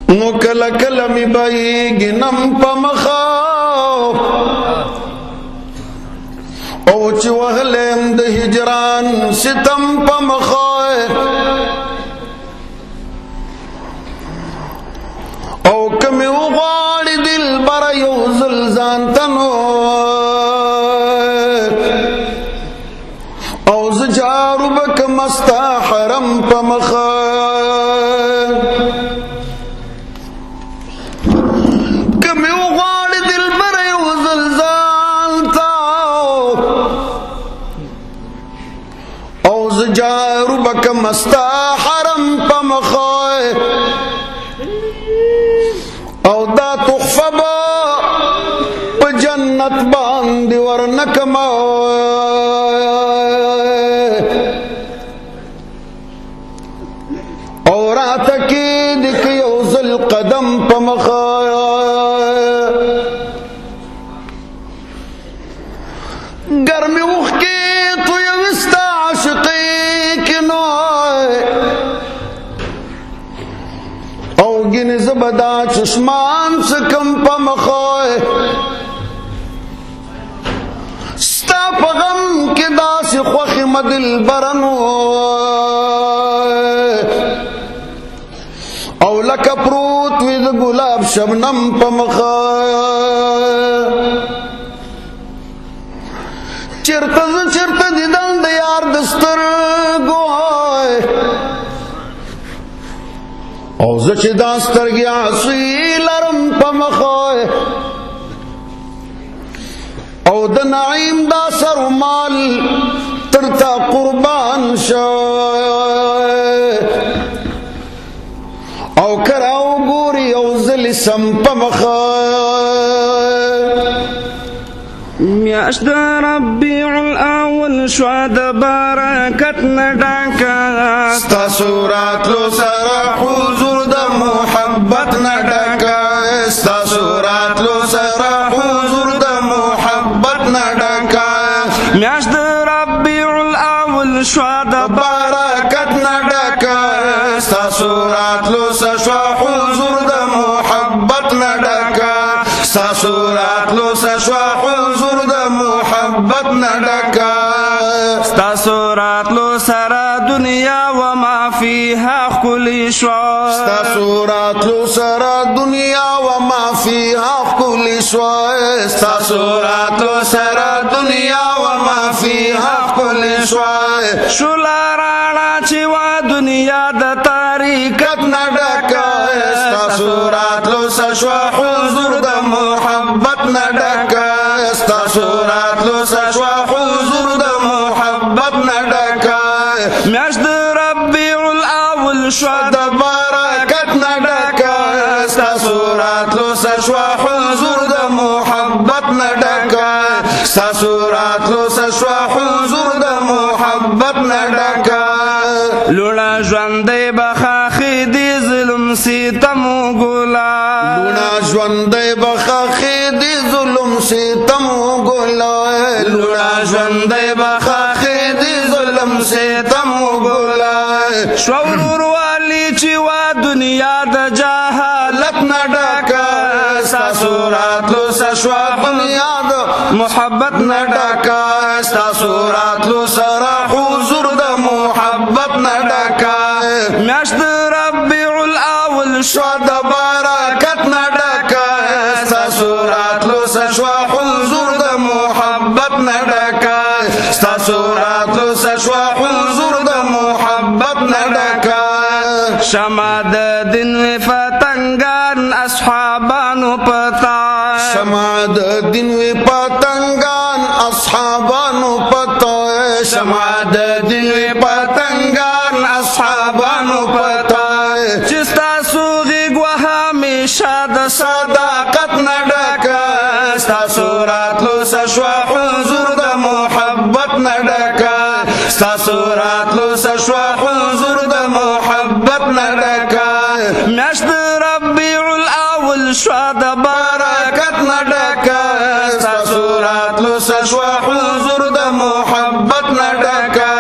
نو کلا کلا می بایگی نم پا مخاو او چی وحلیم ده هجران ستم پا مخاو او کمی اغاڑی دل برا یو زلزان تنو او زجارو بک مستا حرم پا مخاو کمی اغاڑی دل برا یو زلزان تاو او زجارو بک مستا حرم پا مخاو او دا تحفه با پا جنت باندی ورنکما او راتا کی دک یوزل قدم پا مخایا گرمی وخ کی تو یوستا عاشقی کنوئے او گن زبدا چشمان سکم پا مخوئے ستا پا غم کی داس خوخ مدل برنو او لکا پروت وید گلاب شبنم پا مخوئے چرتا دیدن دیار دستر گوئے او زچ داستر گیا عصی لرم پا مخوئے او د نعیم دا سر و مال ترتا قربان شوئے او کراو گوری او زلی سم پا مخوئے میاشت ربیع الاول شوا د برکت نډاکا ستا سورات لو سرا حضور د محبت نډاکا ستا سورات لو سرا حضور د محبت نډاکا میاشت ربیع الاول شوا د برکت نډاکا ستا سورات لو سرا حضور د محبت نډاکا ستا سورات لو سرا حضور د محبت نډاکا ستا سورات لو سرا دنیا و ما فیها خلی شوا ستا سورات لو سرا دنیا و ما فیها خلی شوا ستا سورات لو سرا دنیا و ما فیها خلی شوا شولا رانا چی و دنیا د تاریکت نډاکا ستا سورات لو سشوا حضور د محبت نډاکا ستا سورات لو سشوا حضور د محبت نډاکا میاشت ربیع الاول شوا د برکت نډاکا ستا سورات لو سشوا حضور د محبت نډاکا ستا سورات لو سشوا حضور د محبت نډاکا لونا ژوندۍ بخاخې دی ظلم ستم ګلا لونا ژوندۍ بخاخې دی ظلم ستم ګلا لونا ژوندۍ بخاخې دی ظلم ستم ګلا شور والی چې وا دنیا د جهالت نډاکا ستا سورات لو سشوا دنیا د محبت نډاکا ستا سورات لو سرا حضور د محبت نډاکا میاشت ربیع الاول شوا د برکت نډاکا ستا سورات لو سشوا حضور د محبت نډاکا ستا سورات لو سشوا حضور د محبت نډاکا شمع د دین و فتنگان اصحابانو پتا شمع د دین و پتنگان اصحابانو پتا شمع د دین و پتنگان اصحابانو پتا چستا سوغی گوه همیشه د صداقت نډاکا ستا سورات لو سشوا حضور د محبت نډاکا ستا سورات لو سشوا حضور د محبت نډاکا میاشت ربیع الاول شوا د برکت نډاکا ستا سورات لو سشوا حضور د محبت نډاکا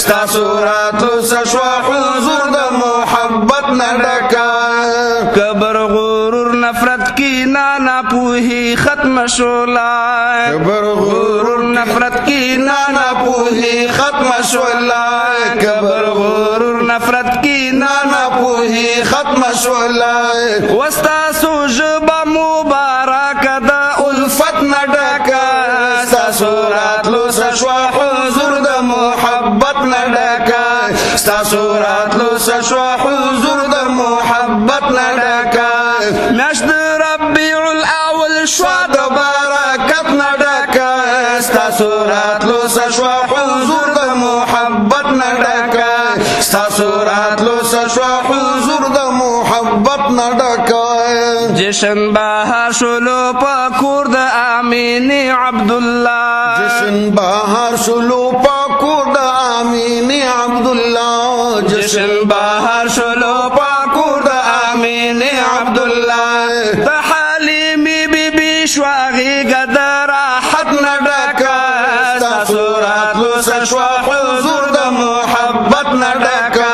ستا سورات لو سشوا حضور د محبت نډاکا کبر غرور نفرت کی نانا پوہی ختم شولا کبر غرور نفرت کی نانا پوہی ختم شولا کبر غرور نفرت کی نانا پوہی ختم شولا وستا سوجبا مبارک دا الفت نڈکا ساسورات لو سشوا حضور دا محبت نڈکا ساسورات لو سشوا حضور دا محبت نڈکا میاشت ربیع الاول شوا دا برکت نڈکا ساسورات لو سشوا حضور دا محبت نڈکا ساسورات لو سشوا حضور دا محبت نڈکا جشن بہار شلو پاکور دا آمین عبداللہ جشن بہار شلو پاکور دا آمین عبداللہ جشن بہار شلو پاکور دا آمین عبداللہ دا حلیمی بی بی شواغی گدر راحت نڈکا ساسورات لو سشوا حضور دا محبت نڈکا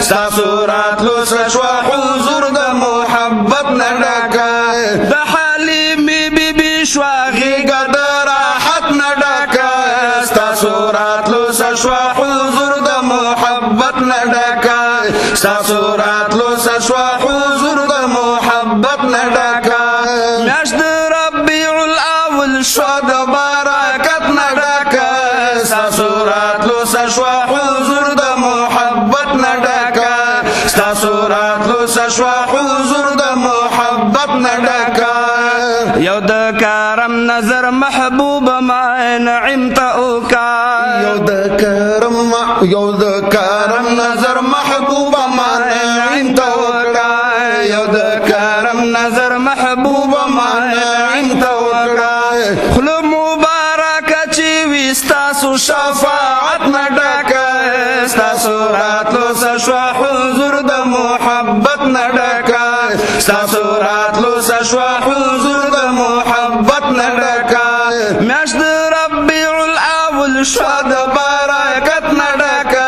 ساسورات لو سشوا حضور دا محبت نڈکا دا حلیمی بی بی شواغی گدر راحت نڈکا ساسورات لو سشوا حضور دا محبت نڈکا ساسورات لو سشوا حضور دا محبت نڈکا میاشت ربیع الاول شوا دا برکت نڈکا ساسورات لو سشوا حضور دا محبت نڈکا ساسورات لو سشوا حضور دا محبت نڈکا یو دا کرم نظر محبوب ما نعمت اوکا یو دا کرم نظر محبوب ما نعمت اوکا یو دا کرم نظر محبوب ما نعمت اوکا خلو مبارک چیوی ستاسو شفاعت نڈکا ساسورات لو سشوا حضور دا محبت نڈکا ساسورات لو سشوا حضور دا محبت نڈکا میاشت ربیع الاول شوا دا برکت نڈکا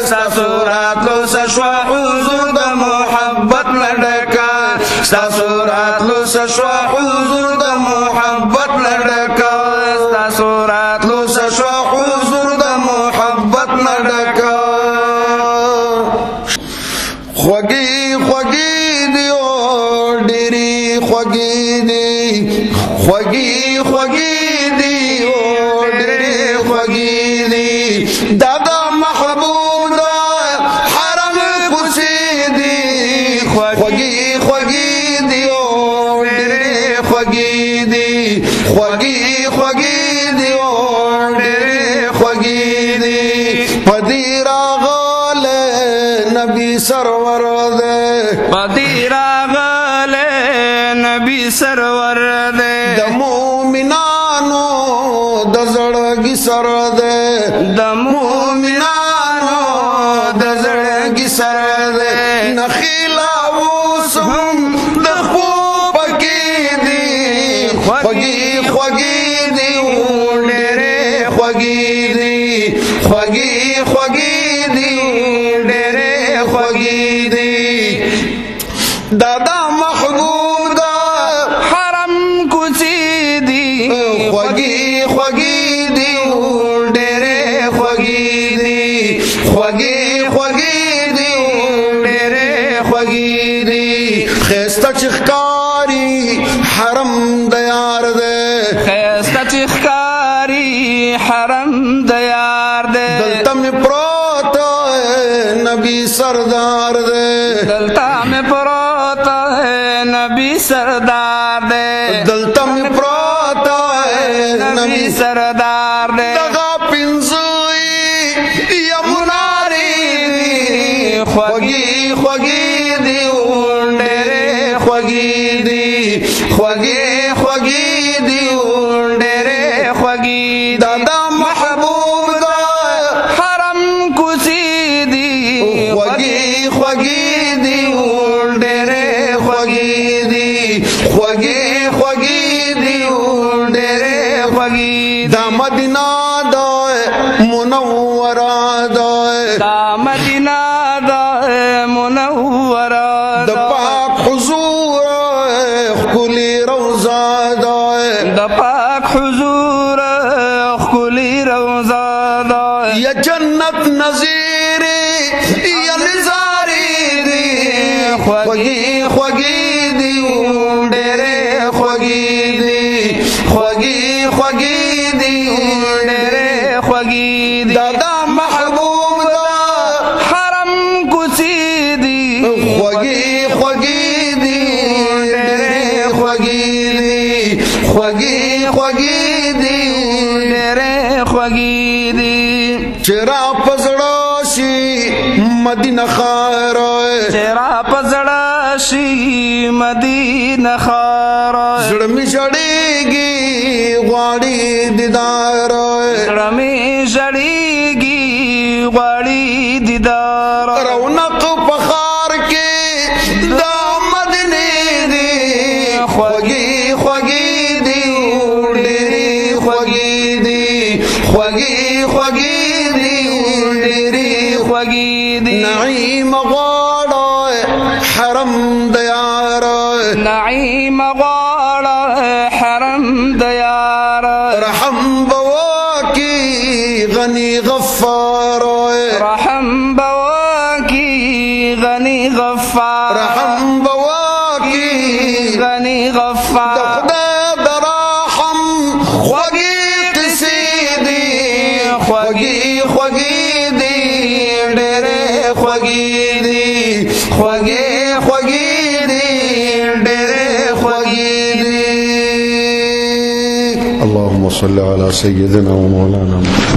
ساسورات لو سشوا حضور دا محبت نڈکا ساسورات لو سشوا حضور دا محبت نڈکا ساسورات لو سشوا حضور دا محبت نڈکا خوگی خوگی دیو ڈیری خوگی دی خوگی خوگی دیو ڈیری خوگی دی دادا محبوب دا حرم کسی دی خوگی خوگی دیو ڈیری خوگی دی خوگی خوگی دیو ڈیری خوگی دی پدی راغل نبی سرور دے پدی راغل نبی سرور دے د مومنانو د زړګي سر دے د مومنانو د زړګي سر دے نخیلا اوس هم د خو پکې دي خوږي خوږي دي ډېرې خوږي دي خوږي خوږي دي ډېرې خوږي دي دادا محبوب دا حرم کوڅې دي خوږي خوږي دي ډېرې خوږي دي خوږي خوږي دي ډېرې خوږي دي خسته چخکاری حرم د یار دې خسته چخکاری حرم د یار دې دلته می پروت نبی سردار دے دلتا میں پروتا ہے نبی سردار دے دلتا میں پروتا ہے نبی سردار دے دغا پنزوی یا مناری دی خوگی خوگی دی اونڈیرے خوگی دی خوگی خوگی دی اونڈیرے خوگی دادا محبوب دا حرم کسی دی خوگی خوگی دی ډېرې خوگی دی خوگی خوگی دی ډېرې خوگی دا مدینہ دا منورہ دا دا مدینہ دا منورہ د پاک حضور کلی روزا دا د پاک حضور خلی روزا دا یا جنت نظیر یا نظاری دی خوگی خوگی دی ډېرې خوگی دی خوگی خوگی دی ډېرې خوږې دي دادا محبوب دا حرم کوڅې دي خوگی خوگی دی ډېرې خوگی دی خوگی خوگی دی ډېرې خوږې دي چرا پزړه شي مدینه خار چې را په زړه شي مدینه ښار زړه می ژړېږي غواړي دیدار زړه مې ژړېږي غواړي دیدار رونق په ښار کې د مدینې دی خوږې خوږې دی ډېرې خوږې دی خوږې خوږې دی ډېرې خوږې دي نعیم غواړه حرم د یار نعیم غواړه حرم د یار رحم بواکی غنی غفار رحم بواکی غنی غفار رحم بواکی غنی غفار خدای درحم خوږی قصې دی خوږی خوږی دی ډېرې خوږی دی خوږی خوږی دی ډېرې خوږی دی. اللهم صل على سيدنا ومولانا محمد